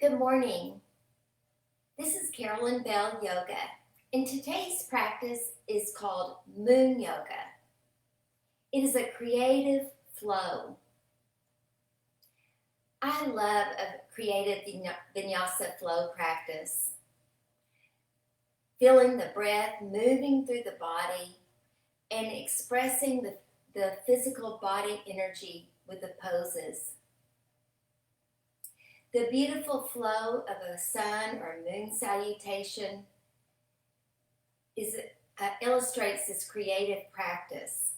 Good morning. This is Carolyn Bell Yoga, and today's practice is called Moon Yoga. It is a creative flow. I love a creative vinyasa flow practice. Feeling the breath moving through the body and expressing the physical body energy with the poses. The beautiful flow of a sun or moon salutation illustrates this creative practice.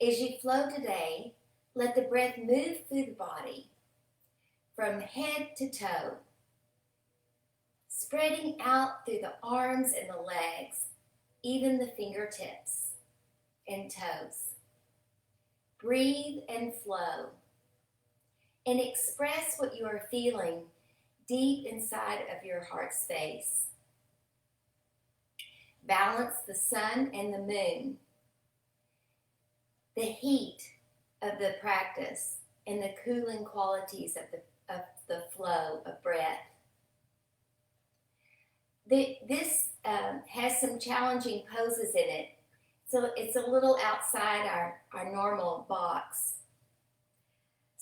As you flow today, let the breath move through the body from head to toe, spreading out through the arms and the legs, even the fingertips and toes. Breathe and flow, and express what you are feeling deep inside of your heart space. Balance the sun and the moon, the heat of the practice, and the cooling qualities of the flow of breath. This has some challenging poses in it, so it's a little outside our normal box.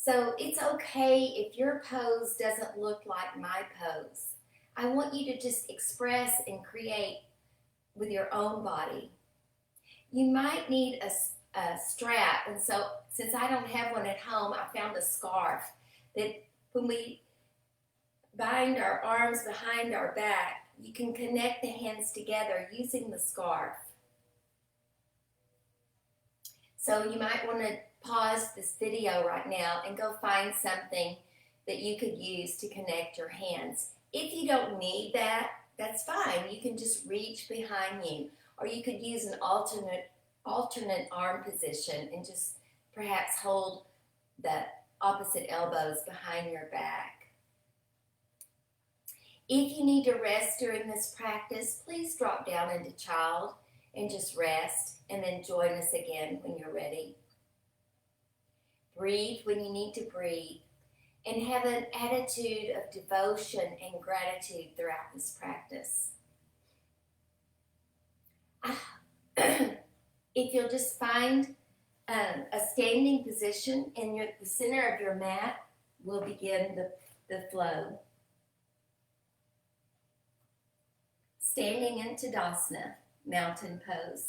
So it's okay if your pose doesn't look like my pose. I want you to just express and create with your own body. You might need a strap, and so since I don't have one at home, I found a scarf that when we bind our arms behind our back, you can connect the hands together using the scarf. So you might want to pause this video right now and go find something that you could use to connect your hands. If you don't need that, that's fine. You can just reach behind you, or you could use an alternate arm position and just perhaps hold the opposite elbows behind your back. If you need to rest during this practice, please drop down into child and just rest, and then join us again when you're ready. Breathe when you need to breathe, and have an attitude of devotion and gratitude throughout this practice. If you'll just find a standing position in the center of your mat, we'll begin the flow. Standing in Tadasana, mountain pose.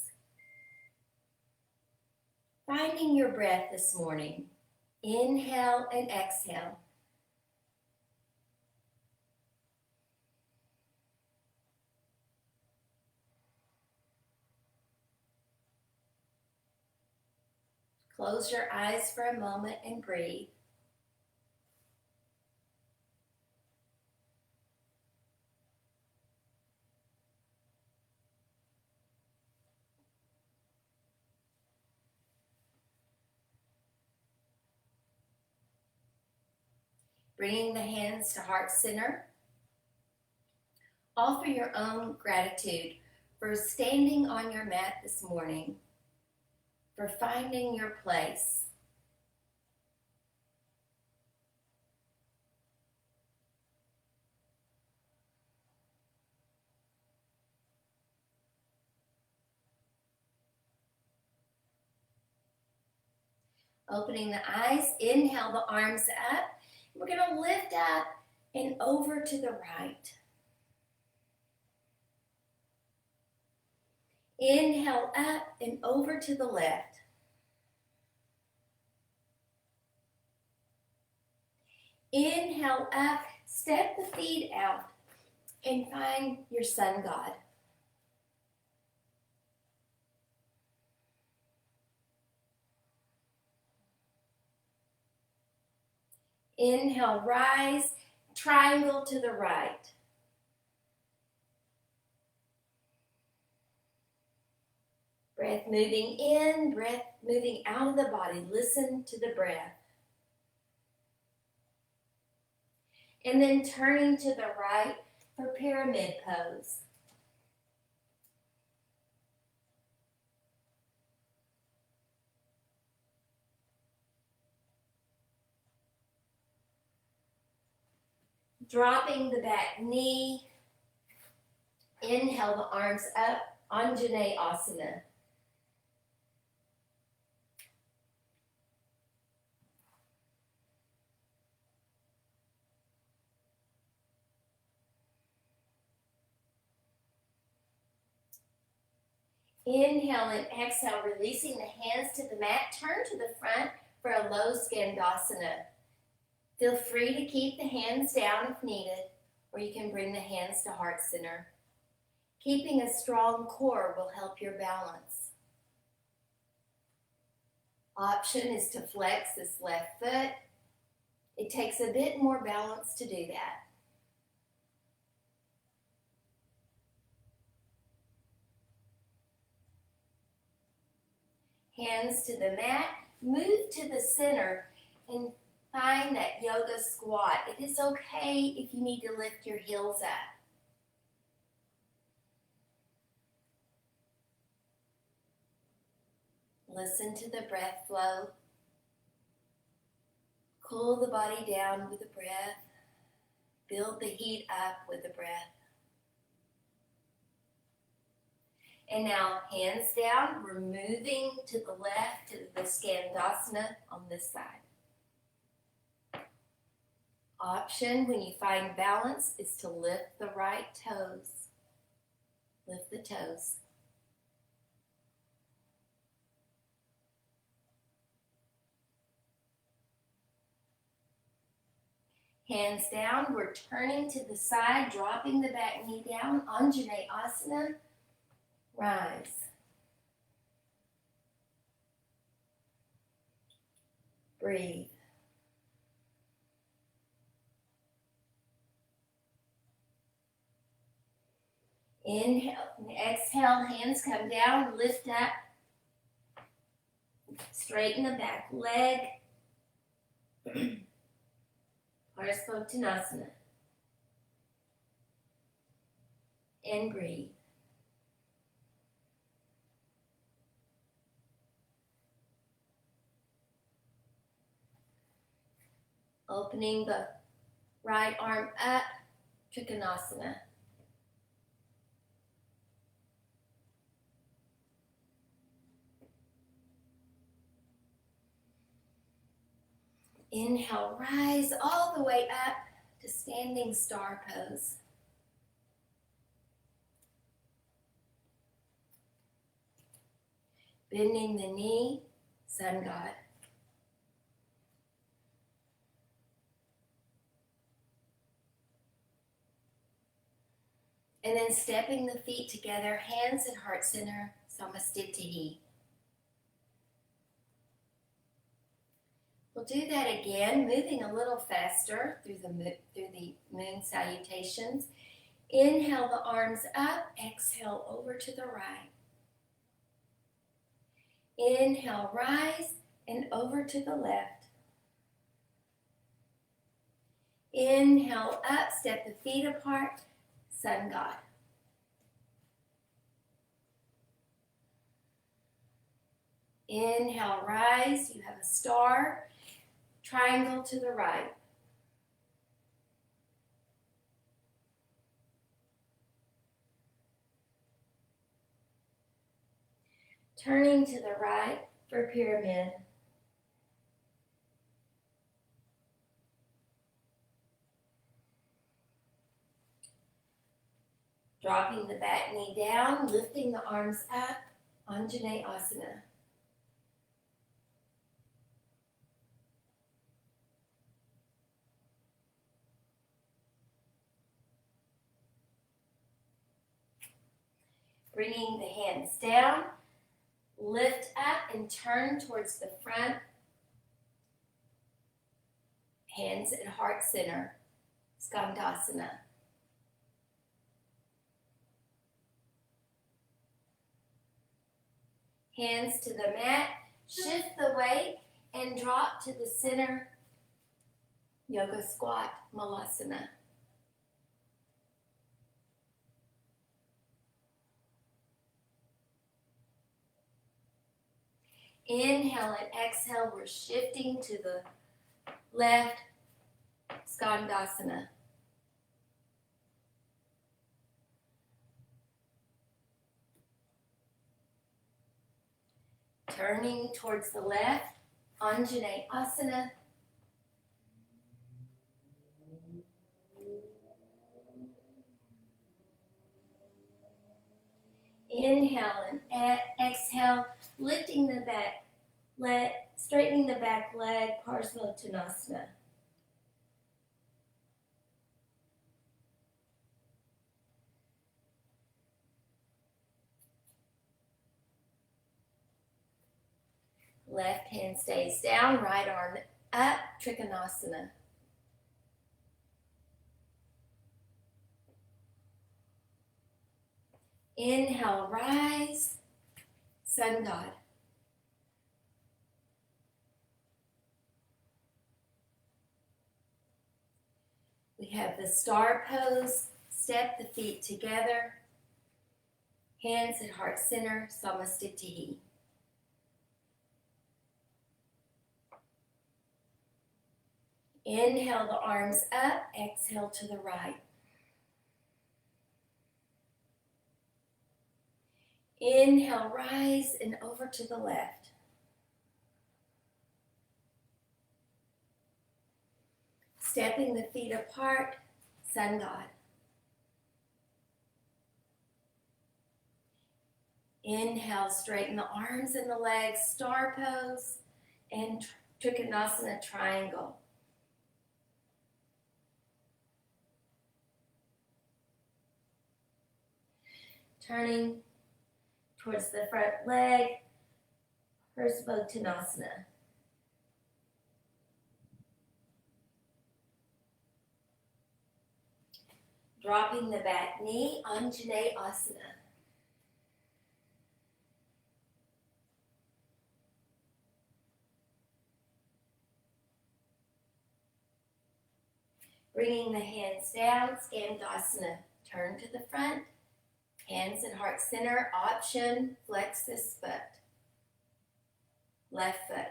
Finding your breath this morning. Inhale and exhale. Close your eyes for a moment and breathe. Bringing the hands to heart center. Offer your own gratitude for standing on your mat this morning, for finding your place. Opening the eyes, inhale the arms up. We're going to lift up and over to the right. Inhale up and over to the left. Inhale up, step the feet out, and find your sun god. Inhale, rise, triangle to the right. Breath moving in, breath moving out of the body. Listen to the breath. And then turning to the right for pyramid pose. Dropping the back knee. Inhale the arms up, Anjaneyasana. Inhale and exhale, releasing the hands to the mat. Turn to the front for a low Skandasana. Feel free to keep the hands down if needed, or you can bring the hands to heart center. Keeping a strong core will help your balance. Option is to flex this left foot. It takes a bit more balance to do that. Hands to the mat, move to the center and find that yoga squat. It is okay if you need to lift your heels up. Listen to the breath flow. Cool the body down with the breath. Build the heat up with the breath. And now hands down, we're moving to the left to the Skandasana on this side. Option, when you find balance, is to lift the right toes. Lift the toes. Hands down, we're turning to the side, dropping the back knee down, Anjaneyasana. Rise. Breathe. Inhale and exhale, hands come down, lift up. Straighten the back leg. Parasvottanasana. And breathe. Opening the right arm up, Trikonasana. Inhale, rise all the way up to standing star pose. Bending the knee, Sun God. And then stepping the feet together, hands at heart center, Samastitihi. We'll do that again, moving a little faster through the moon salutations. Inhale the arms up, exhale over to the right. Inhale, rise, and over to the left. Inhale up, step the feet apart, Sun God. Inhale, rise, you have a star, triangle to the right. Turning to the right for pyramid. Dropping the back knee down, lifting the arms up, Anjaneyasana. Bringing the hands down, lift up and turn towards the front. Hands at heart center, Skandasana. Hands to the mat, shift the weight and drop to the center, yoga squat, Malasana. Inhale and exhale, we're shifting to the left, Skandasana. Turning towards the left, Anjaneyasana. Inhale and exhale, lifting the back leg, straightening the back leg, Parsvottanasana. Left hand stays down, right arm up, Trikonasana. Inhale, rise, Sun God. We have the star pose, step the feet together, hands at heart center, Samastitihi. Inhale the arms up, exhale to the right. Inhale, rise and over to the left. Stepping the feet apart, Sun God. Inhale, straighten the arms and the legs, star pose, and Trikonasana triangle. Turning towards the front leg, Parsvottanasana. Dropping the back knee, Anjaneyasana. Bringing the hands down, Skandasana. Turn to the front, hands at heart center, option, flex this foot. Left foot.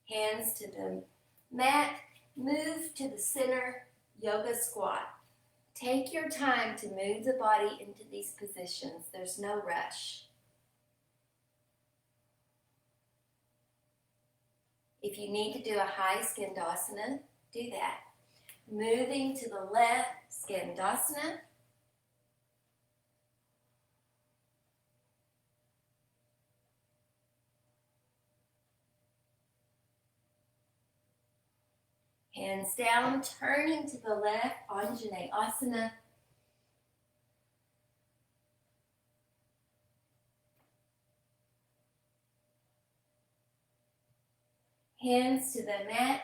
Hands to the mat, move to the center, yoga squat. Take your time to move the body into these positions. There's no rush. If you need to do a high Skandasana, do that. Moving to the left, Skandasana. Hands down, turning to the left, Anjaneyasana. Hands to the mat,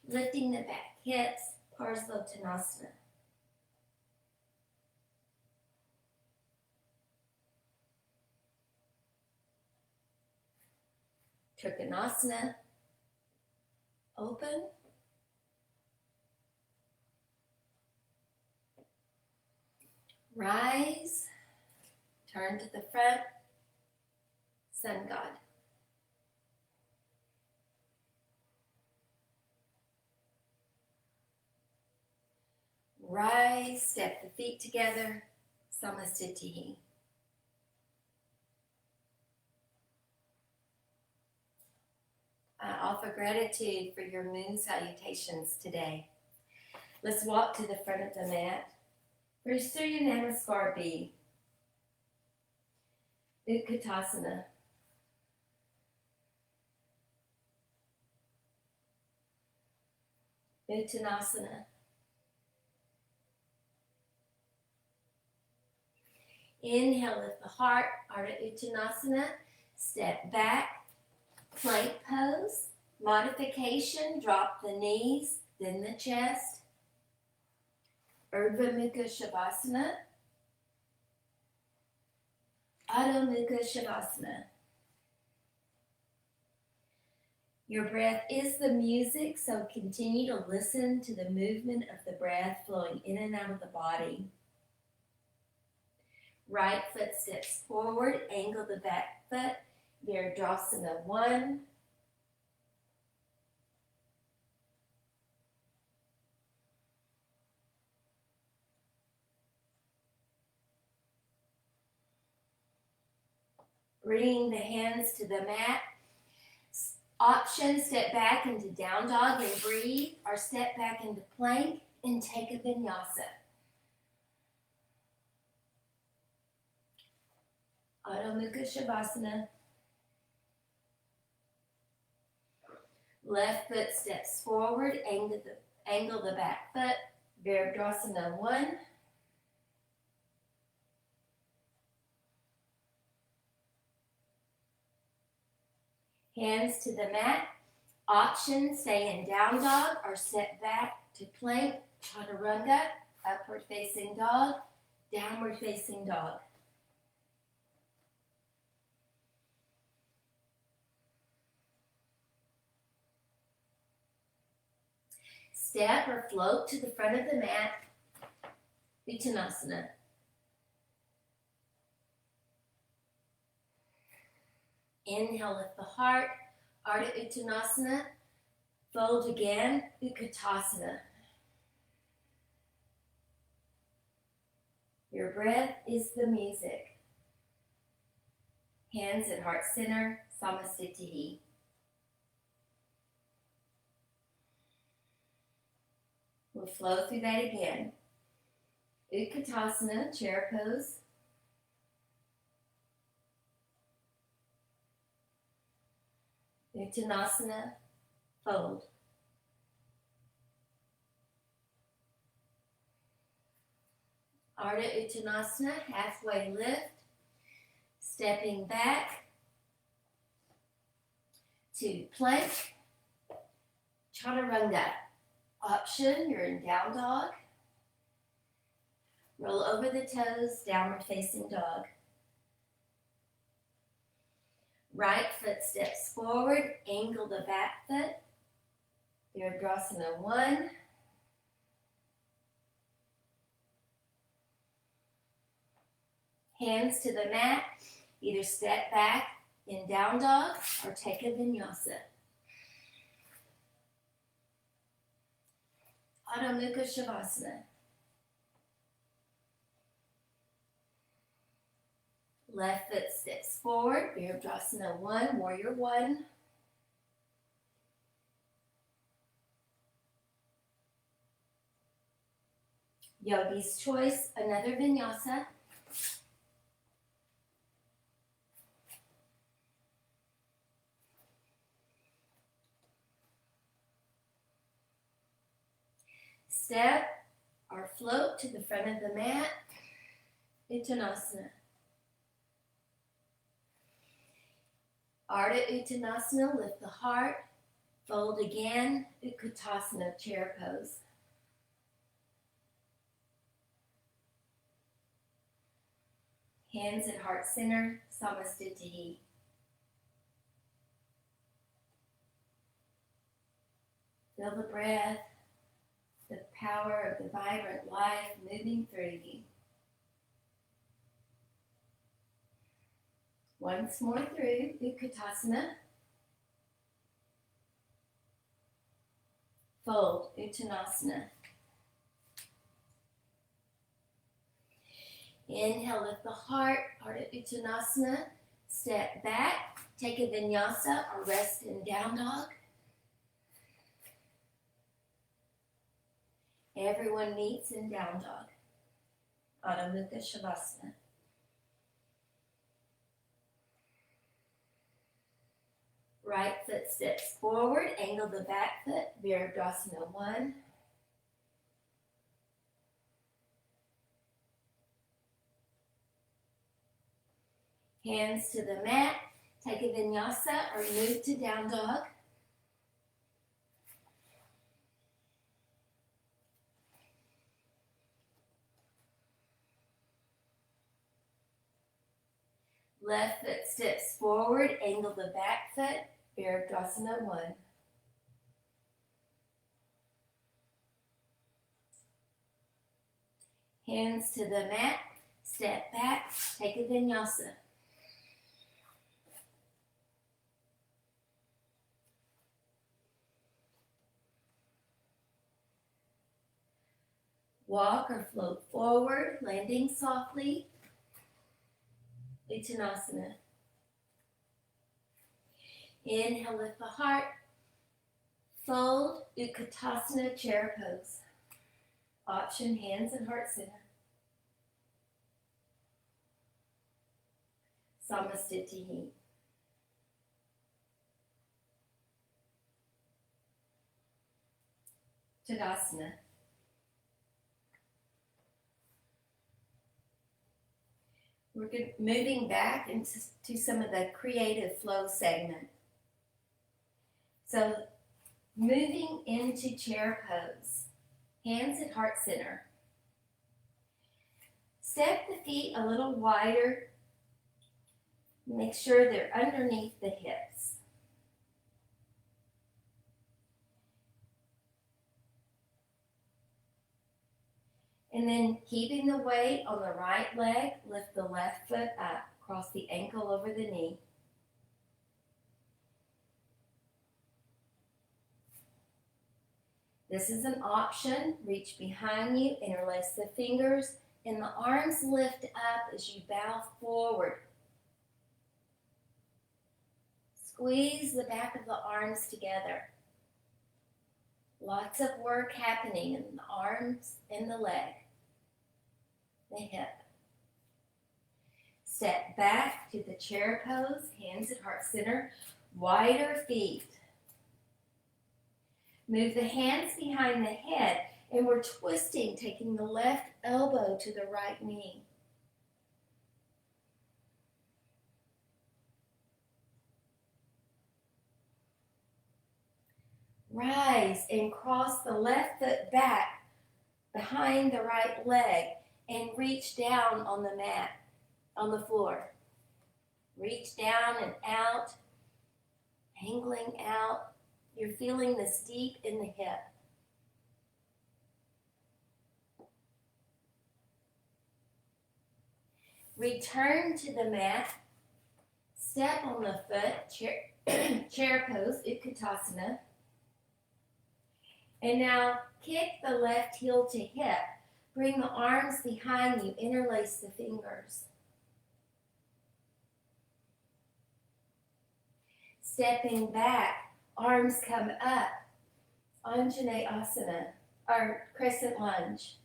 lifting the back hips, Parsvottanasana. Trikonasana. Open. Rise. Turn to the front. Sun God. Rise, step the feet together, Samastitihi. I offer gratitude for your moon salutations today. Let's walk to the front of the mat for Surya Namaskar B. Utkatasana. Uttanasana. Inhale, lift the heart, Ardha Uttanasana. Step back, plank pose. Modification, drop the knees, then the chest. Urdhva Mukha Shavasana. Adho Mukha Shavasana. Your breath is the music, so continue to listen to the movement of the breath flowing in and out of the body. Right foot steps forward, angle the back foot, Virdrasana 1. Bringing the hands to the mat. Option, step back into down dog and breathe, or step back into plank and take a vinyasa. Adho Mukha Shavasana. Left foot steps forward, angle the back foot, Virabhadrasana 1. Hands to the mat. Option, stay in down dog or step back to plank, chaturanga, upward facing dog, downward facing dog. Step or float to the front of the mat, Uttanasana. Inhale, lift the heart, Ardha Uttanasana. Fold again, Utkatasana. Your breath is the music. Hands at heart center, Samasthiti. We'll flow through that again. Utkatasana, chair pose. Uttanasana, fold. Ardha Uttanasana, halfway lift. Stepping back to plank, chaturanga. Option, you're in down dog. Roll over the toes, downward facing dog. Right foot steps forward, angle the back foot. Virabhadrasana 1. Hands to the mat. Either step back in down dog or take a vinyasa. Adho Mukha Shavasana. Left foot steps forward, Virabhadrasana 1, Warrior 1. Yogi's Choice, another vinyasa. Step or float to the front of the mat, Uttanasana. Ardha Uttanasana, lift the heart, fold again, Utkatasana, chair pose. Hands at heart center, Samasthiti. Feel the breath, the power of the vibrant life moving through you. Once more through Utkatasana. Fold, Uttanasana. Inhale, lift the heart, Ardha Uttanasana. Step back, take a vinyasa or rest in down dog. Everyone meets in down dog. Adho Mukha Shavasana. Right foot steps forward, angle the back foot, Virabhadrasana 1. Hands to the mat, take a vinyasa or move to down dog. Left foot steps forward, angle the back foot, Virabhadrasana 1. Hands to the mat, step back, take a vinyasa. Walk or float forward, landing softly, Uttanasana. Inhale, lift the heart. Fold, Utkatasana, chair pose. Option, hands and heart center. Samasthiti. Tadasana. We're moving back into some of the creative flow segment. So moving into chair pose, hands at heart center. Step the feet a little wider. Make sure they're underneath the hips. And then keeping the weight on the right leg, lift the left foot up, cross the ankle over the knee. This is an option. Reach behind you, interlace the fingers, and the arms lift up as you bow forward. Squeeze the back of the arms together. Lots of work happening in the arms and the leg, the hip. Step back to the chair pose, hands at heart center, wider feet. Move the hands behind the head, and we're twisting, taking the left elbow to the right knee. Rise and cross the left foot back behind the right leg and reach down on the mat, on the floor. Reach down and out, angling out. You're feeling this deep in the hip. Return to the mat. Step on the foot, chair pose, Utkatasana. And now kick the left heel to hip. Bring the arms behind you, interlace the fingers. Stepping back, arms come up. Anjaneyasana, or crescent lunge.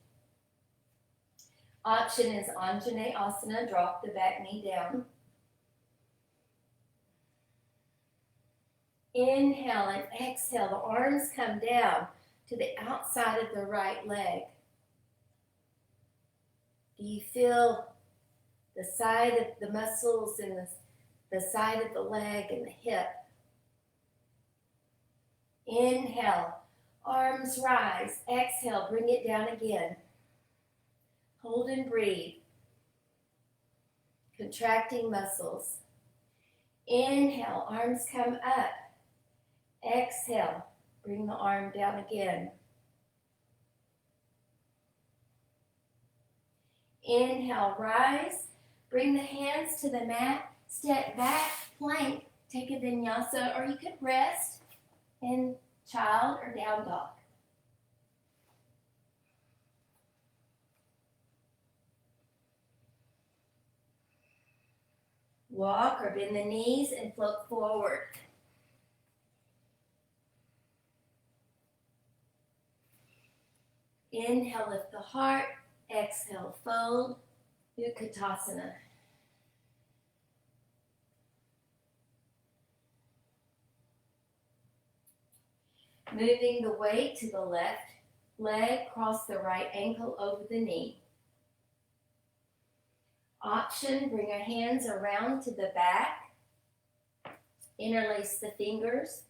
Option is Anjaneyasana, drop the back knee down. Inhale and exhale, the arms come down to the outside of the right leg. Do you feel the side of the muscles and the side of the leg and the hip? Inhale, arms rise. Exhale, bring it down again. Hold and breathe. Contracting muscles. Inhale, arms come up. Exhale, bring the arm down again. Inhale, rise. Bring the hands to the mat. Step back, plank. Take a vinyasa, or you could rest in child or down dog. Walk or bend the knees and float forward. Inhale, lift the heart. Exhale, fold. Utkatasana. Moving the weight to the left leg, cross the right ankle over the knee. Option, bring your hands around to the back. Interlace the fingers.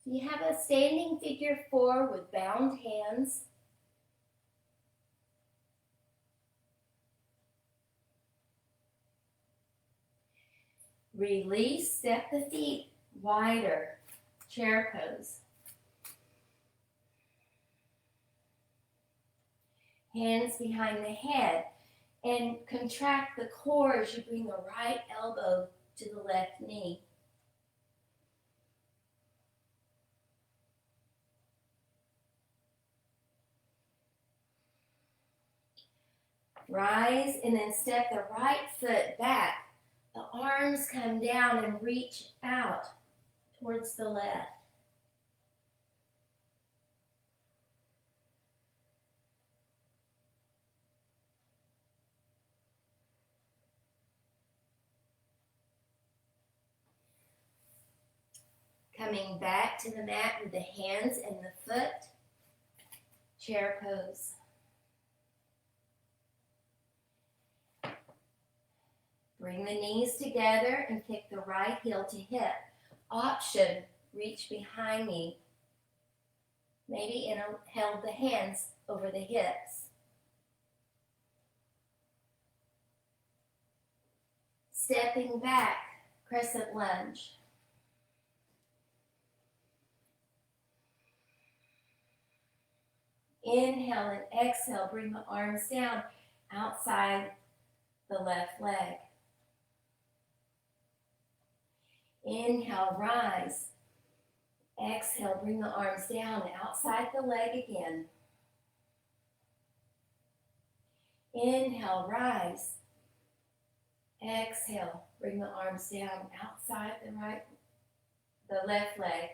So you have a standing figure 4 with bound hands. Release, step the feet wider, chair pose. Hands behind the head, and contract the core as you bring the right elbow to the left knee. Rise and then step the right foot back. The arms come down and reach out towards the left. Coming back to the mat with the hands and the foot, chair pose. Bring the knees together and kick the right heel to hip. Option, reach behind me. Maybe held the hands over the hips. Stepping back, crescent lunge. Inhale and exhale, bring the arms down outside the left leg. Inhale, rise. Exhale, bring the arms down outside the leg again. Inhale, rise. Exhale, bring the arms down outside the left leg.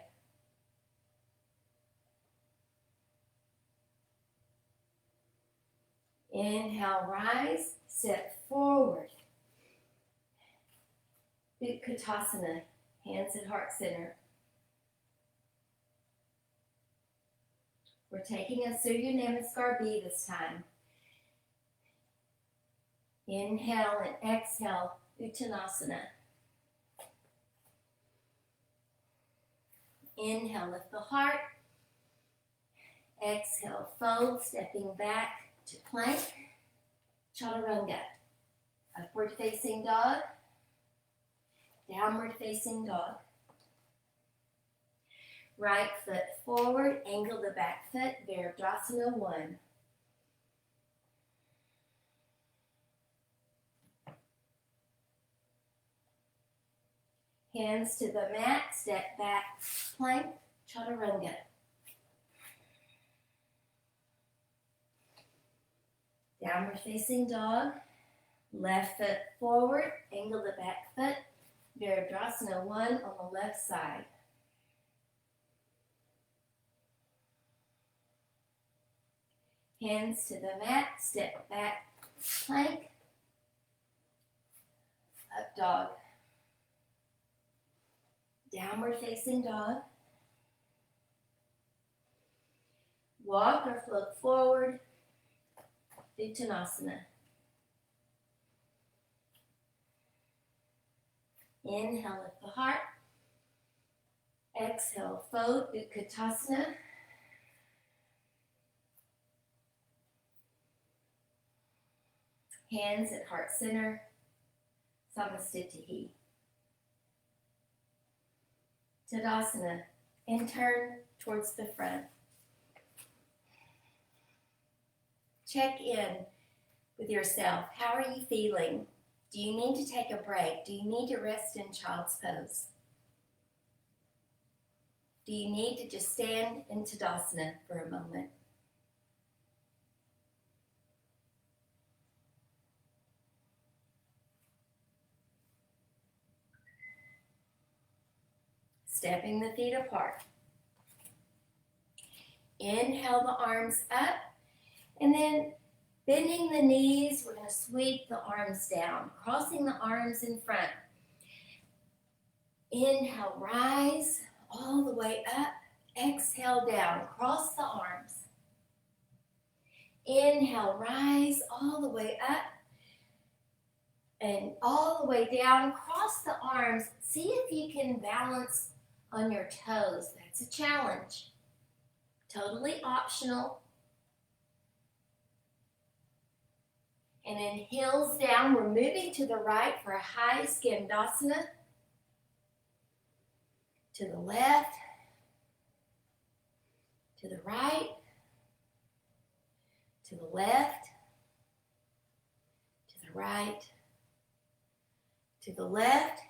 Inhale, rise, step forward. Utkatasana, hands at heart center. We're taking a Surya Namaskar B this time. Inhale and exhale, Uttanasana. Inhale, lift the heart. Exhale, fold, stepping back to plank, chaturanga. Upward facing dog, downward facing dog. Right foot forward, angle the back foot, Virabhadrasana 1. Hands to the mat, step back, plank, chaturanga. Downward facing dog, left foot forward, angle the back foot, Virabhadrasana 1 on the left side. Hands to the mat, step back, plank, up dog. Downward facing dog. Walk or float forward, Uttanasana. Inhale, lift the heart. Exhale, fold, Utkatasana. Hands at heart center, Samastitihi. Tadasana, and turn towards the front. Check in with yourself. How are you feeling? Do you need to take a break? Do you need to rest in child's pose? Do you need to just stand in Tadasana for a moment? Stepping the feet apart. Inhale the arms up, and then bending the knees, we're going to sweep the arms down, crossing the arms in front. Inhale, rise all the way up. Exhale, down, cross the arms. Inhale, rise all the way up and all the way down. Cross the arms. See if you can balance on your toes. That's a challenge. Totally optional. And then heels down. We're moving to the right for a high Skandasana. To the left. To the right. To the left. To the right. To the left.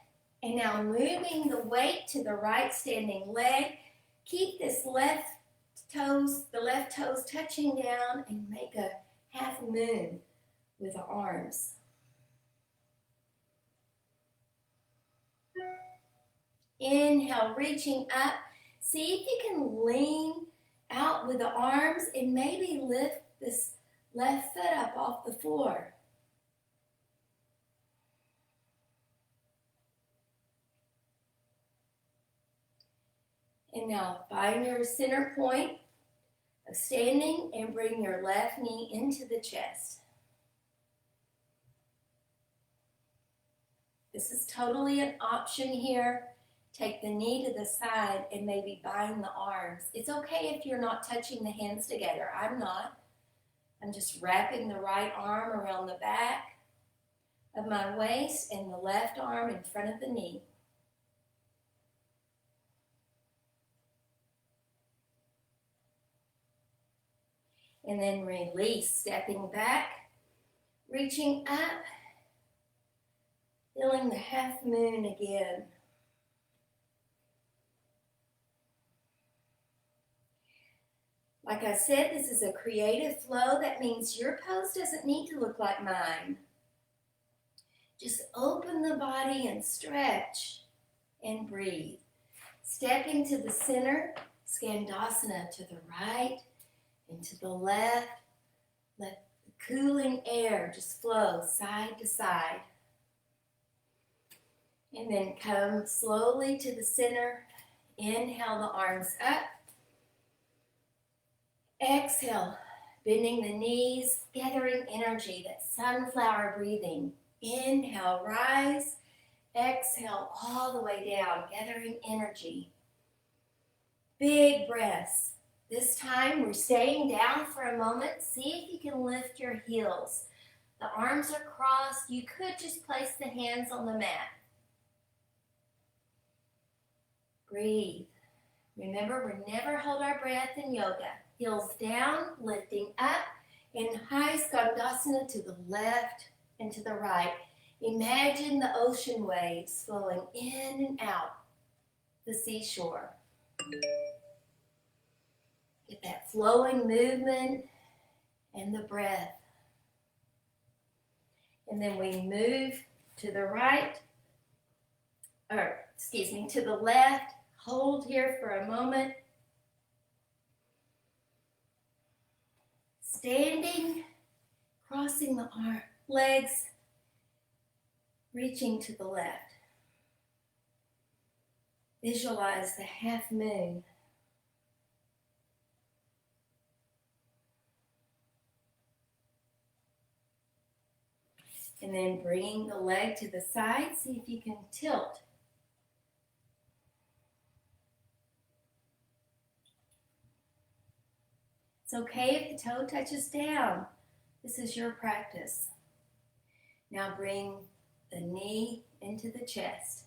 And now moving the weight to the right standing leg. Keep this the left toes touching down, and make a half moon with the arms. Inhale, reaching up. See if you can lean out with the arms and maybe lift this left foot up off the floor. And now find your center point of standing and bring your left knee into the chest. This is totally an option here. Take the knee to the side and maybe bind the arms. It's okay if you're not touching the hands together. I'm not. I'm just wrapping the right arm around the back of my waist and the left arm in front of the knee. And then release, stepping back, reaching up, feeling the half moon again. Like I said, this is a creative flow. That means your pose doesn't need to look like mine. Just open the body and stretch and breathe. Stepping to the center, Skandasana to the right and to the left. Let the cooling air just flow side to side. And then come slowly to the center. Inhale the arms up. Exhale, bending the knees, gathering energy, that sunflower breathing. Inhale, rise. Exhale all the way down, gathering energy. Big breaths. This time we're staying down for a moment. See if you can lift your heels. The arms are crossed. You could just place the hands on the mat. Breathe. Remember, we never hold our breath in yoga. Heels down, lifting up, in high Skandasana to the left and to the right. Imagine the ocean waves flowing in and out the seashore. Get that flowing movement and the breath. And then we move to the right, to the left. Hold here for a moment. Standing, crossing the legs, reaching to the left. Visualize the half moon. And then bringing the leg to the side, see if you can tilt. It's okay if the toe touches down. This is your practice. Now bring the knee into the chest.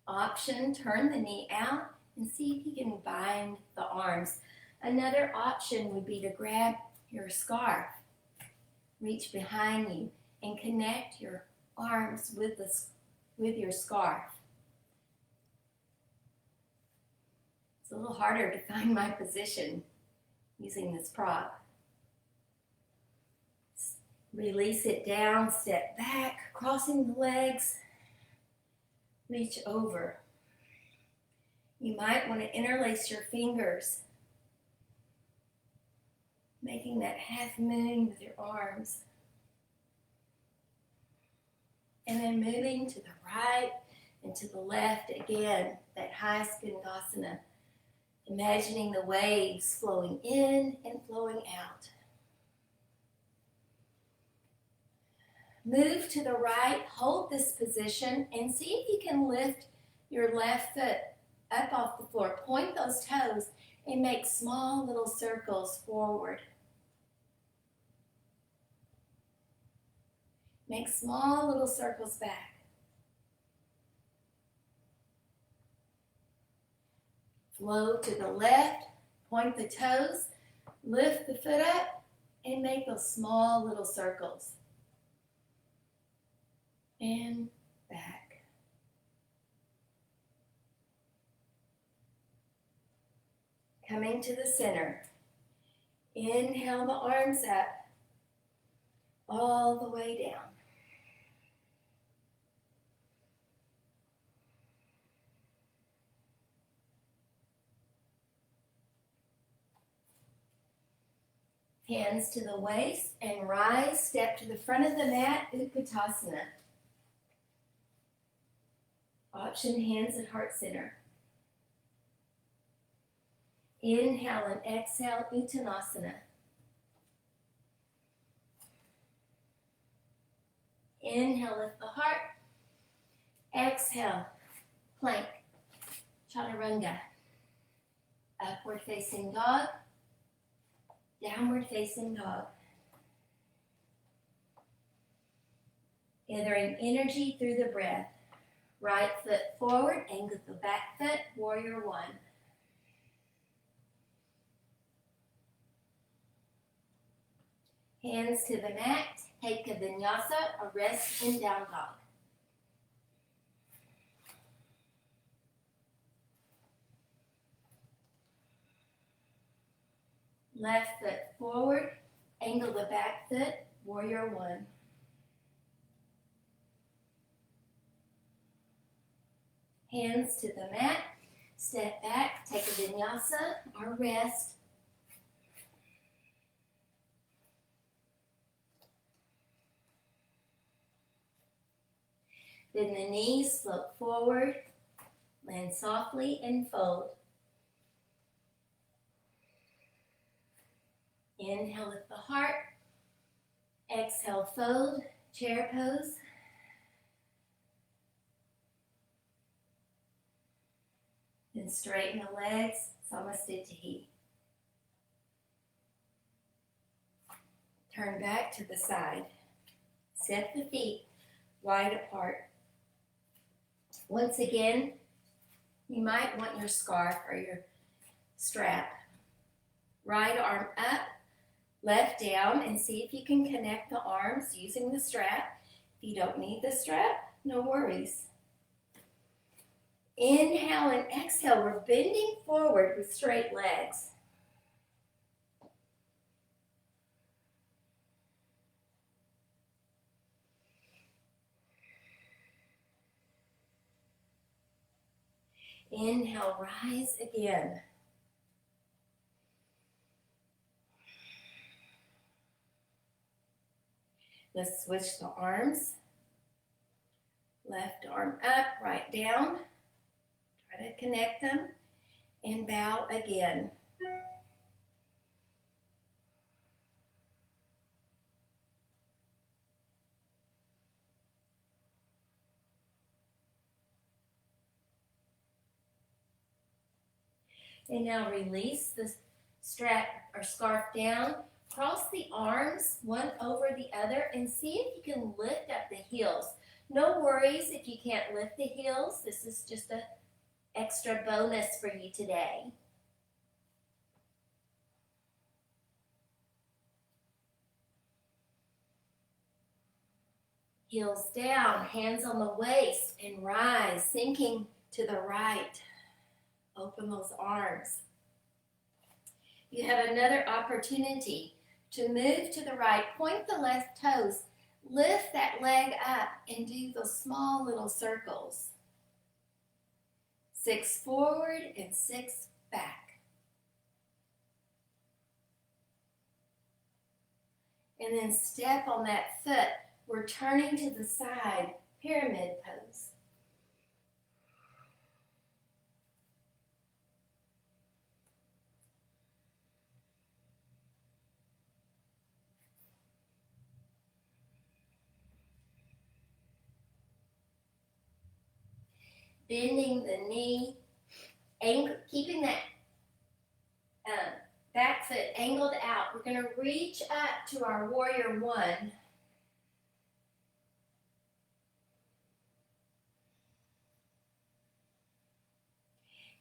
Option, turn the knee out and see if you can bind the arms. Another option would be to grab your scarf, reach behind you, and connect your arms with your scarf. It's a little harder to find my position using this prop. Release it down, step back, crossing the legs, reach over. You might want to interlace your fingers, making that half moon with your arms. And then moving to the right and to the left again, that high Skandasana. Imagining the waves flowing in and flowing out. Move to the right, hold this position, and see if you can lift your left foot up off the floor. Point those toes and make small little circles forward. Make small little circles back. Flow to the left, point the toes, lift the foot up, and make those small little circles. And back. Coming to the center. Inhale the arms up. all the way down. Hands to the waist and rise, step to the front of the mat, Utkatasana. Option hands at heart center. Inhale and exhale, Uttanasana. Inhale, lift the heart. Exhale, plank, chaturanga. Upward facing dog, downward facing dog. Gathering energy through the breath. Right foot forward, angle the back foot, warrior one. Hands to the mat, take a vinyasa, a rest in down dog. Left foot forward, angle the back foot, warrior one. Hands to the mat, step back, take a vinyasa or rest. Then the knees float forward, land softly and fold. Inhale, lift the heart. Exhale, fold, chair pose. Then straighten the legs, Samasthiti. Turn back to the side. Step the feet wide apart. Once again, you might want your scarf or your strap. Right arm up, left down, and see if you can connect the arms using the strap. If you don't need the strap, no worries. Inhale and exhale. We're bending forward with straight legs. Inhale, rise again. Let's switch the arms. Left arm up, right down. Try to connect them and bow again. And now release the strap or scarf down. Cross the arms one over the other and see if you can lift up the heels. No worries if you can't lift the heels. This is just an extra bonus for you today. Heels down, hands on the waist, and rise, sinking to the right. Open those arms. You have another opportunity to move to the right, point the left toes, lift that leg up, and do those small little circles. 6 forward and 6 back. And then step on that foot. We're turning to the side, pyramid pose. Bending the knee, keeping that back foot angled out. We're going to reach up to our warrior one.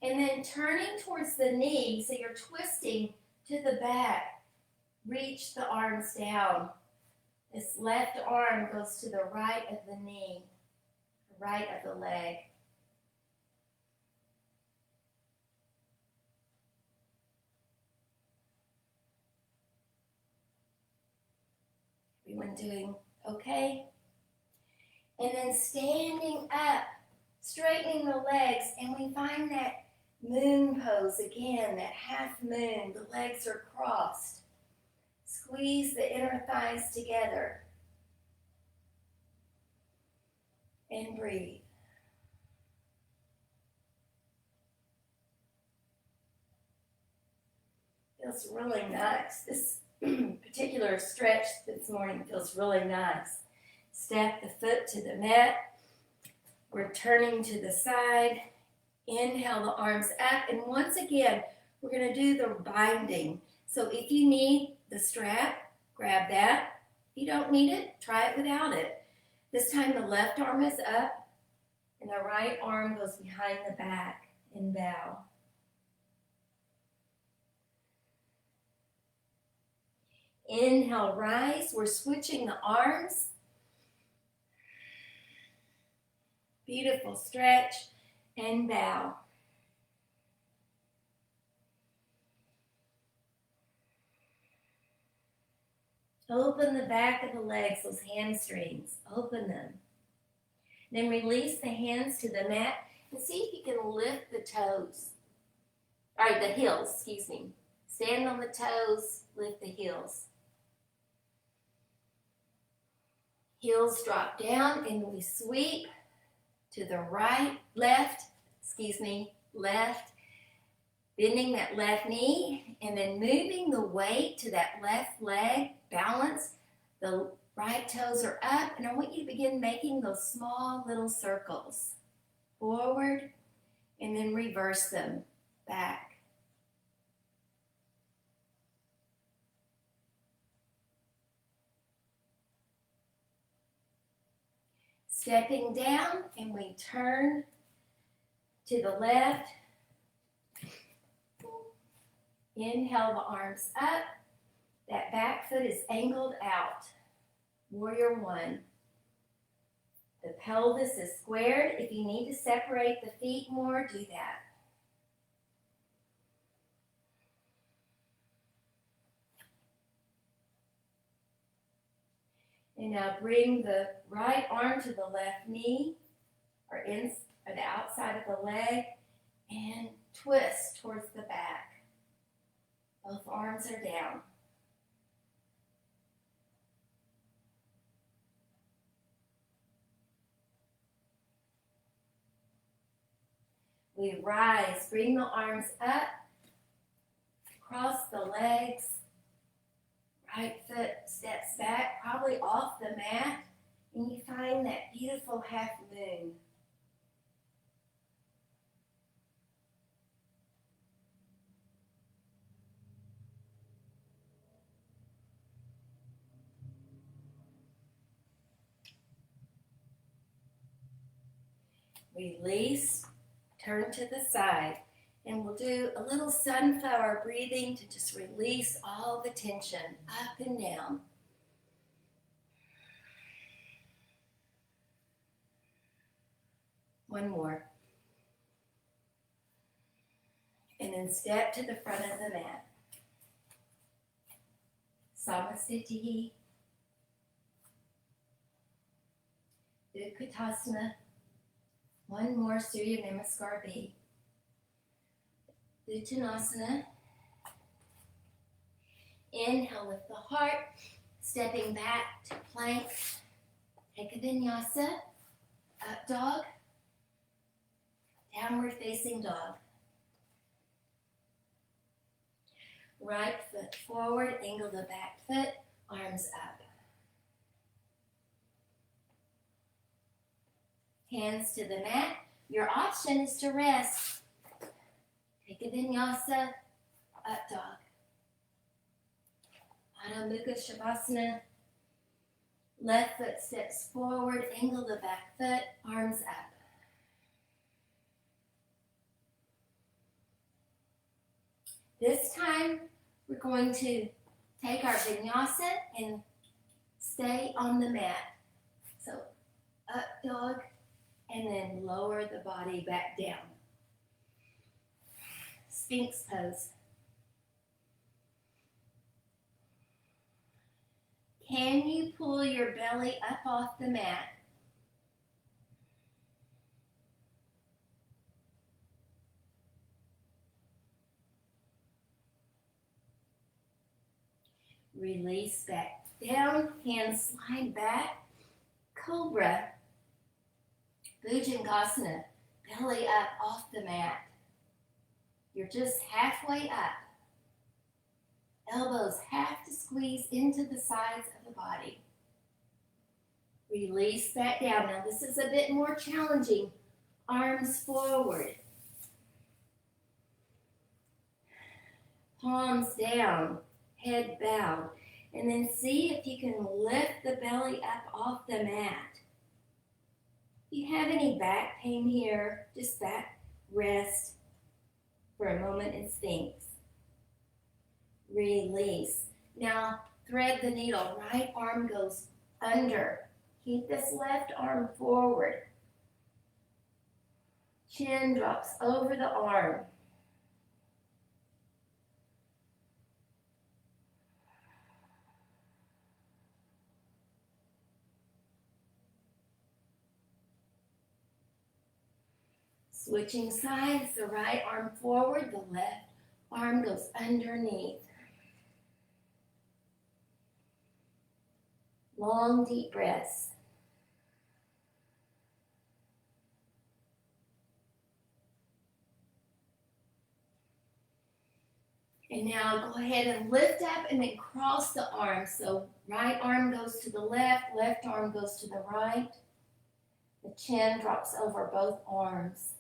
And then turning towards the knee, so you're twisting to the back. Reach the arms down. This left arm goes to the right of the knee, right of the leg. Everyone doing okay? And then standing up, straightening the legs, and we find that moon pose again, that half moon. The legs are crossed. Squeeze the inner thighs together. And breathe. Feels really nice. This particular stretch this morning feels really nice. Step the foot to the mat. We're turning to the side. Inhale the arms up. And once again, we're going to do the binding. So if you need the strap, grab that. If you don't need it, try it without it. This time the left arm is up and the right arm goes behind the back and bow. Inhale, rise. We're switching the arms. Beautiful stretch and bow. Open the back of the legs, those hamstrings. Open them. Then release the hands to the mat and see if you can lift the toes. All right, the heels, excuse me. Stand on the toes, lift the heels. Heels drop down and we sweep to the right, left, bending that left knee and then moving the weight to that left leg, balance. The right toes are up and I want you to begin making those small little circles. Forward and then reverse them back. Stepping down and we turn to the left. Inhale the arms up. That back foot is angled out. Warrior one. The pelvis is squared. If you need to separate the feet more, do that. And now bring the right arm to the left knee or the outside of the leg and twist towards the back. Both arms are down. We rise, bring the arms up, cross the legs. Right foot steps back, probably off the mat, and you find that beautiful half moon. Release, turn to the side, and we'll do a little sunflower breathing to just release all the tension up and down. One more. And then step to the front of the mat. Samasthiti. Utkatasana. One more Surya Namaskar B. Uttanasana. Inhale, lift the heart. Stepping back to plank. Take a vinyasa. Up dog. Downward facing dog. Right foot forward, angle the back foot, arms up. Hands to the mat. Your option is to rest. Take a vinyasa, up dog. Adho Mukha Shavasana. Left foot steps forward, angle the back foot, arms up. This time, we're going to take our vinyasa and stay on the mat. So, up dog, and then lower the body back down. Sphinx pose. Can you pull your belly up off the mat? Release back down, hands slide back. Cobra, Bhujangasana, belly up off the mat. You're just halfway up. Elbows have to squeeze into the sides of the body. Release that down. Now this is a bit more challenging. Arms forward. Palms down. Head bowed. And then see if you can lift the belly up off the mat. If you have any back pain here, just back rest for a moment and think. Release. Now thread the needle. Right arm goes under. Keep this left arm forward. Chin drops over the arm. Switching sides, the right arm forward, the left arm goes underneath. Long, deep breaths. And now go ahead and lift up and then cross the arms. So right arm goes to the left, left arm goes to the right. The chin drops over both arms.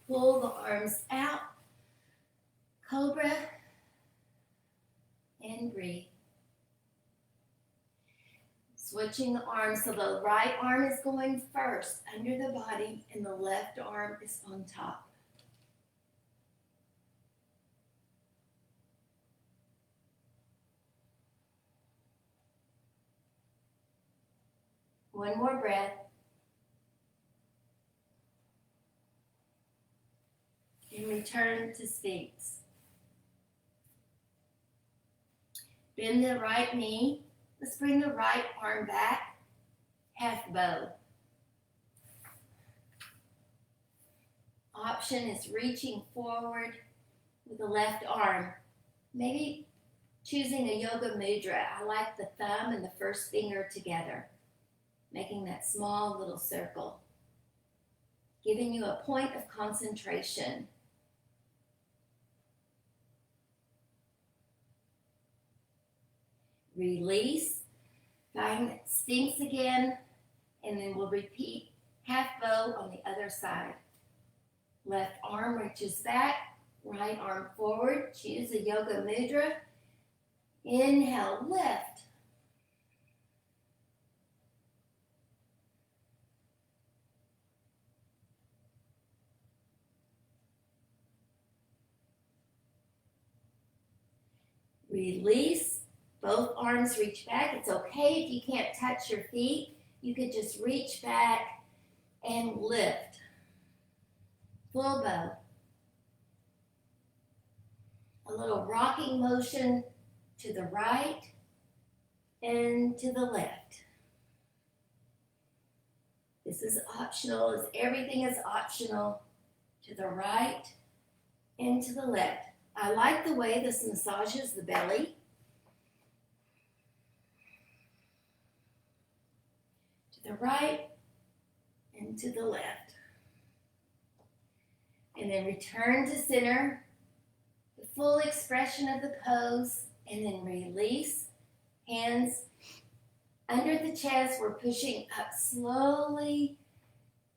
Pull the arms out. Cobra. And breathe. Switching the arms, so the right arm is going first under the body and the left arm is on top. One more breath. And return to Sphinx. Bend the right knee. Let's bring the right arm back. Half bow. Option is reaching forward with the left arm. Maybe choosing a yoga mudra. I like the thumb and the first finger together, making that small little circle, giving you a point of concentration. Release, find Sphinx again, and then we'll repeat half bow on the other side. Left arm reaches back, right arm forward, choose a yoga mudra. Inhale, lift. Release. Both arms reach back. It's okay if you can't touch your feet. You could just reach back and lift. Full bow. A little rocking motion to the right and to the left. This is optional, as everything is optional. To the right and to the left. I like the way this massages the belly. To the right and to the left. And then return to center, the full expression of the pose, and then release. Hands under the chest. We're pushing up slowly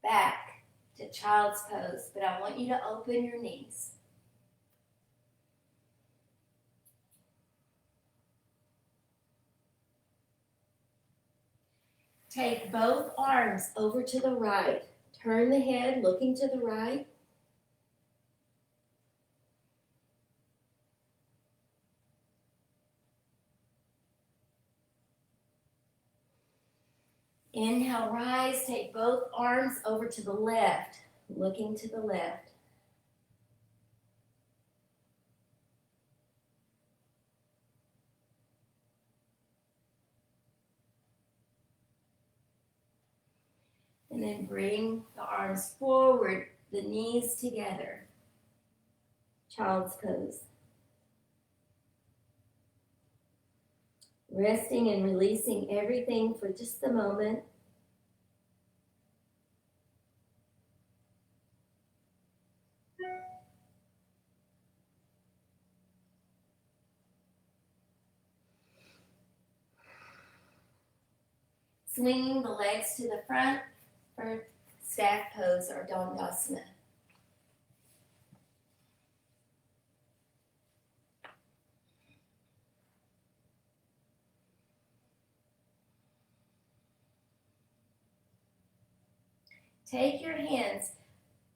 back to child's pose, but I want you to open your knees. Take both arms over to the right. Turn the head looking to the right. Inhale, rise, take both arms over to the left, looking to the left. And then bring the arms forward, the knees together. Child's pose. Resting and releasing everything for just a moment. Swinging the legs to the front for staff pose or Dandasana. Take your hands,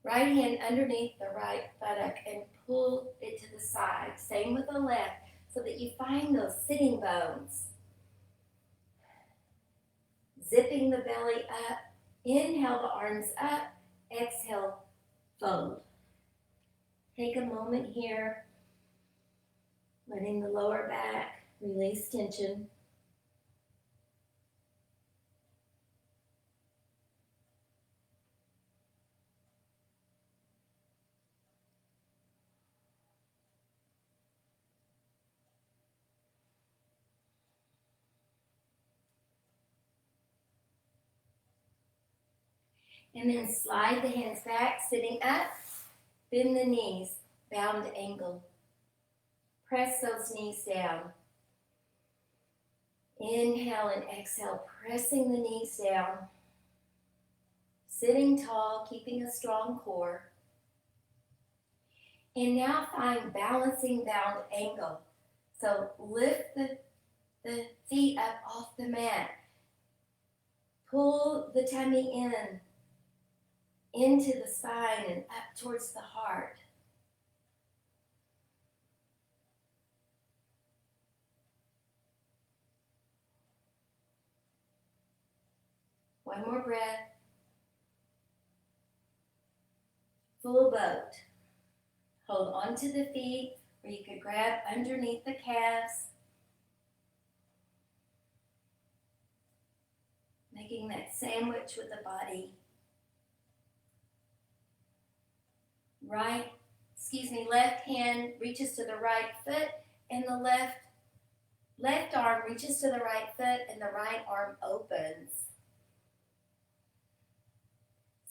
right hand underneath the right buttock and pull it to the side. Same with the left, so that you find those sitting bones. Zipping the belly up. Inhale the arms up. Exhale, fold. Take a moment here, letting the lower back release tension. And then slide the hands back, sitting up. Bend the knees, bound angle. Press those knees down. Inhale and exhale, pressing the knees down. Sitting tall, keeping a strong core. And now find balancing bound angle. So lift the feet up off the mat. Pull the tummy in, into the spine and up towards the heart. One more breath. Full boat. Hold onto the feet, or you could grab underneath the calves. Making that sandwich with the body. Left hand reaches to the right foot, and the left arm reaches to the right foot, and the right arm opens.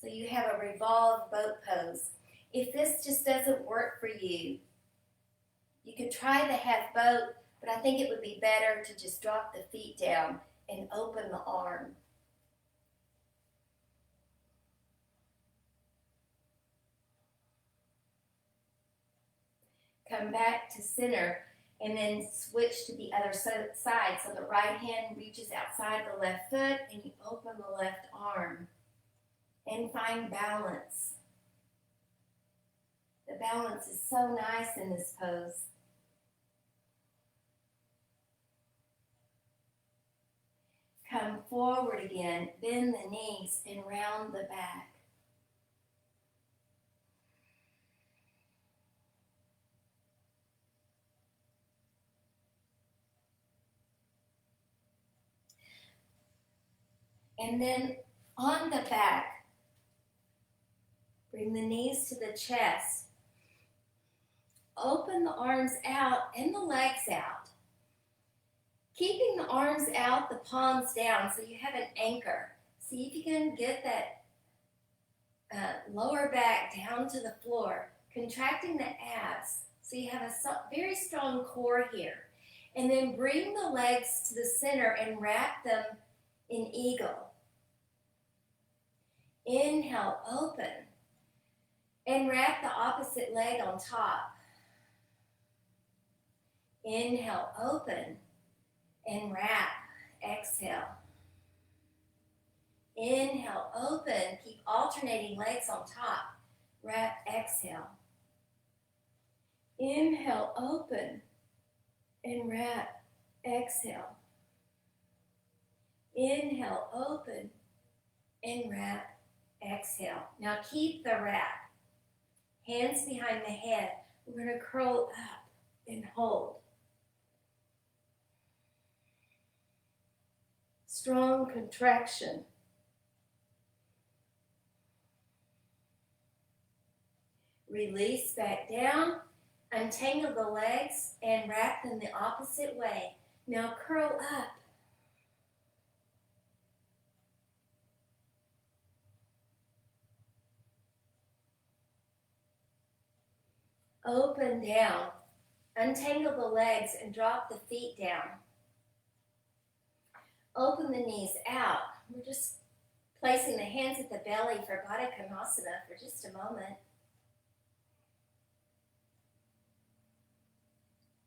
So you have a revolved boat pose. If this just doesn't work for you, you could try the half boat, but I think it would be better to just drop the feet down and open the arm. Come back to center and then switch to the other side. So the right hand reaches outside the left foot and you open the left arm. And find balance. The balance is so nice in this pose. Come forward again, bend the knees and round the back. And then on the back, bring the knees to the chest. Open the arms out and the legs out. Keeping the arms out, the palms down, so you have an anchor. See if you can get that lower back down to the floor, contracting the abs, so you have a very strong core here. And then bring the legs to the center and wrap them in eagle. Inhale, open. And wrap the opposite leg on top. Inhale, open. And wrap. Exhale. Inhale, open. Keep alternating legs on top. Wrap, exhale. Inhale, open. And wrap. Exhale. Inhale, open. and wrap. Exhale. Now keep the wrap. Hands behind the head. We're going to curl up and hold. Strong contraction. Release back down. Untangle the legs and wrap them the opposite way. Now curl up. Open down. Untangle the legs and drop the feet down. Open the knees out. We're just placing the hands at the belly for Baddha Konasana for just a moment.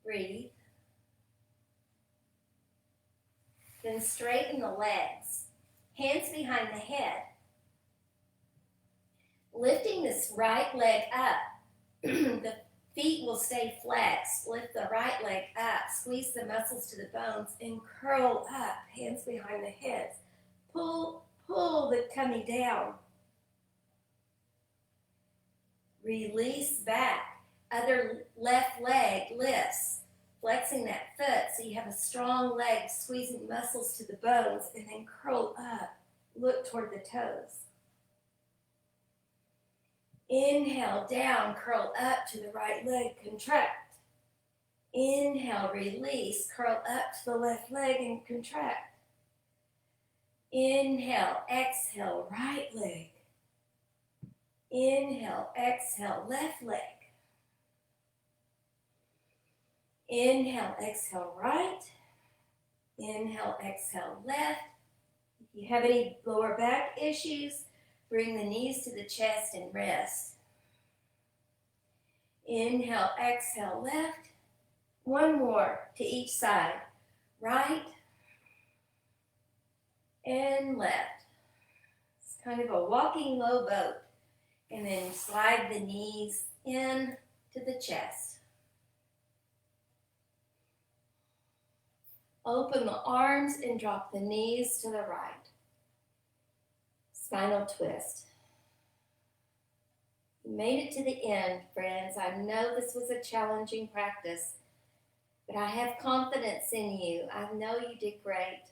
Breathe. Then straighten the legs. Hands behind the head. Lifting this right leg up. The feet will stay flexed. Lift the right leg up. Squeeze the muscles to the bones and curl up. Hands behind the head. Pull the tummy down. Release back. Other left leg lifts. Flexing that foot so you have a strong leg, squeezing muscles to the bones, and then curl up. Look toward the toes. Inhale, down, curl up to the right leg, contract. Inhale, release, curl up to the left leg and contract. Inhale, exhale, right leg. Inhale, exhale, left leg. Inhale, exhale, right. Inhale, exhale, left. If you have any lower back issues, bring the knees to the chest and rest. Inhale, exhale, left. One more to each side. Right and left. It's kind of a walking low boat. And then slide the knees in to the chest. Open the arms and drop the knees to the right. Spinal twist. You made it to the end, friends. I know this was a challenging practice, but I have confidence in you. I know you did great.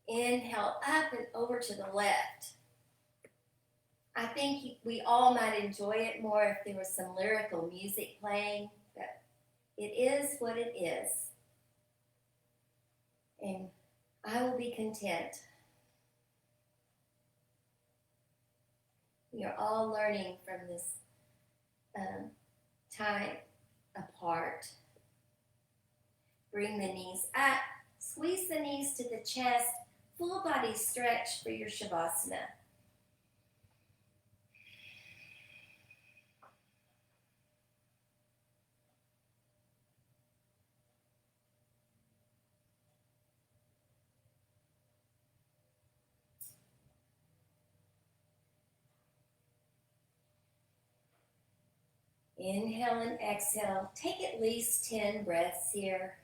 Inhale up and over to the left. I think we all might enjoy it more if there was some lyrical music playing, but it is what it is. And I will be content. We are all learning from this time apart. Bring the knees up, squeeze the knees to the chest, full body stretch for your Shavasana. Inhale and exhale. Take at least 10 breaths here.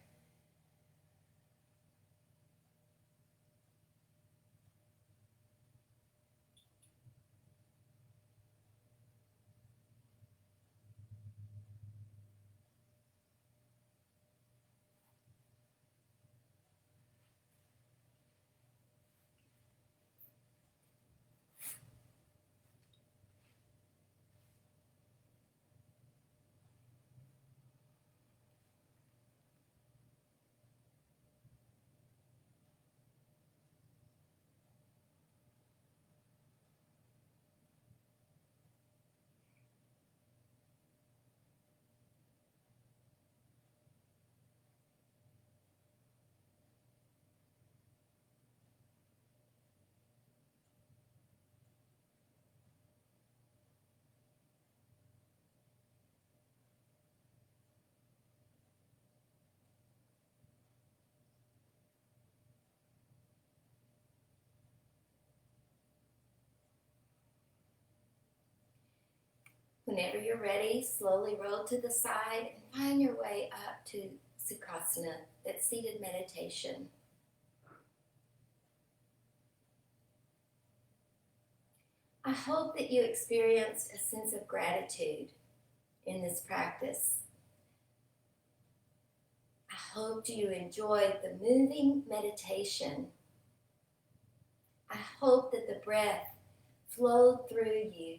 Whenever you're ready, slowly roll to the side and find your way up to Sukhasana, that seated meditation. I hope that you experienced a sense of gratitude in this practice. I hope you enjoyed the moving meditation. I hope that the breath flowed through you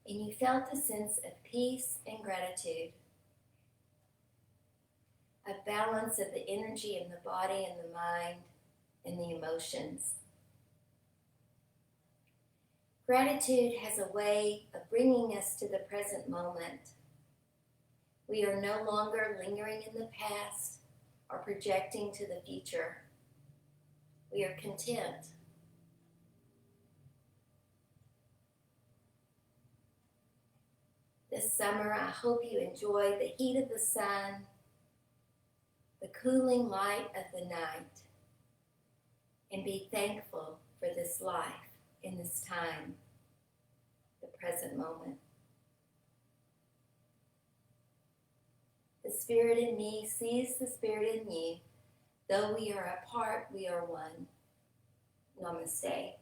and you felt a sense of peace and gratitude, a balance of the energy in the body and the mind and the emotions. Gratitude has a way of bringing us to the present moment. We are no longer lingering in the past or projecting to the future. We are content. This summer, I hope you enjoy the heat of the sun, the cooling light of the night, and be thankful for this life in this time, the present moment. The Spirit in me sees the Spirit in you. Though we are apart, we are one. Namaste.